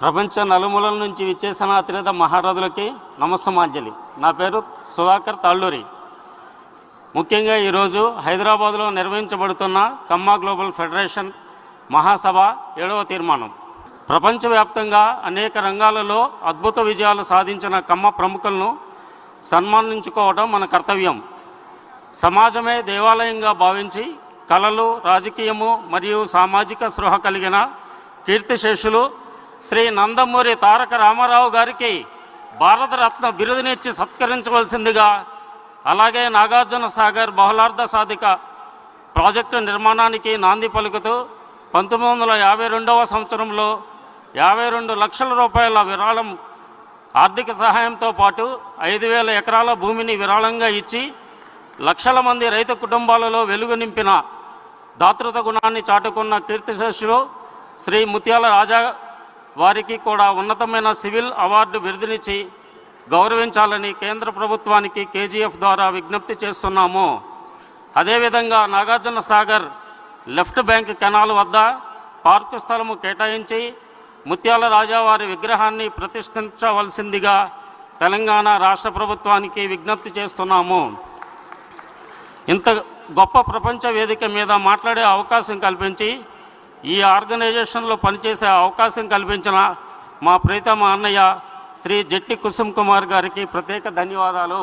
ప్రపంచ నలుమూలల నుంచి విచ్చేసిన అతిరథ మహారథులకి నమస్సమాంజలి. నా పేరు సుధాకర్ తాళ్ళూరి. ముఖ్యంగా ఈరోజు హైదరాబాద్లో నిర్వహించబడుతున్న కమ్మ గ్లోబల్ ఫెడరేషన్ మహాసభ 7వ తీర్మానం. ప్రపంచవ్యాప్తంగా అనేక రంగాలలో అద్భుత విజయాలు సాధించిన కమ్మ ప్రముఖులను సన్మానించుకోవడం మన కర్తవ్యం. సమాజమే దేవాలయంగా భావించి కళలు, రాజకీయము మరియు సామాజిక స్పృహ కలిగిన కీర్తిశేషులు శ్రీ నందమూరి తారక రామారావు గారికి భారతరత్న బిరుదునిచ్చి సత్కరించవలసిందిగా, అలాగే నాగార్జున సాగర్ బహుళార్థ సాధిక ప్రాజెక్టు నిర్మాణానికి నాంది పలుకుతూ 1952వ సంవత్సరంలో 52 లక్షల రూపాయల విరాళం ఆర్థిక సహాయంతో పాటు 5,000 ఎకరాల భూమిని విరాళంగా ఇచ్చి లక్షల మంది రైతు కుటుంబాలలో వెలుగు నింపిన దాతృత గుణాన్ని చాటుకున్న కీర్తిశేషులు శ్రీ ముత్యాల రాజా వారికి కూడా ఉన్నతమైన సివిల్ అవార్డు బిరుదునిచ్చి గౌరవించాలని కేంద్ర ప్రభుత్వానికి కేజీఎఫ్ ద్వారా విజ్ఞప్తి చేస్తున్నాము. అదేవిధంగా Nagarjuna Sagar left bank canal వద్ద పార్కు స్థలము కేటాయించి ముత్యాల రాజా వారి విగ్రహాన్ని ప్రతిష్ఠించవలసిందిగా తెలంగాణ రాష్ట్ర ప్రభుత్వానికి విజ్ఞప్తి చేస్తున్నాము. ఇంత గొప్ప ప్రపంచ వేదిక మీద మాట్లాడే అవకాశం కల్పించి ఈ ఆర్గనైజేషన్లో పనిచేసే అవకాశం కల్పించిన మా ప్రీతమ అన్నయ్య శ్రీ జట్టి కుసుమ్ కుమార్ గారికి ప్రత్యేక ధన్యవాదాలు.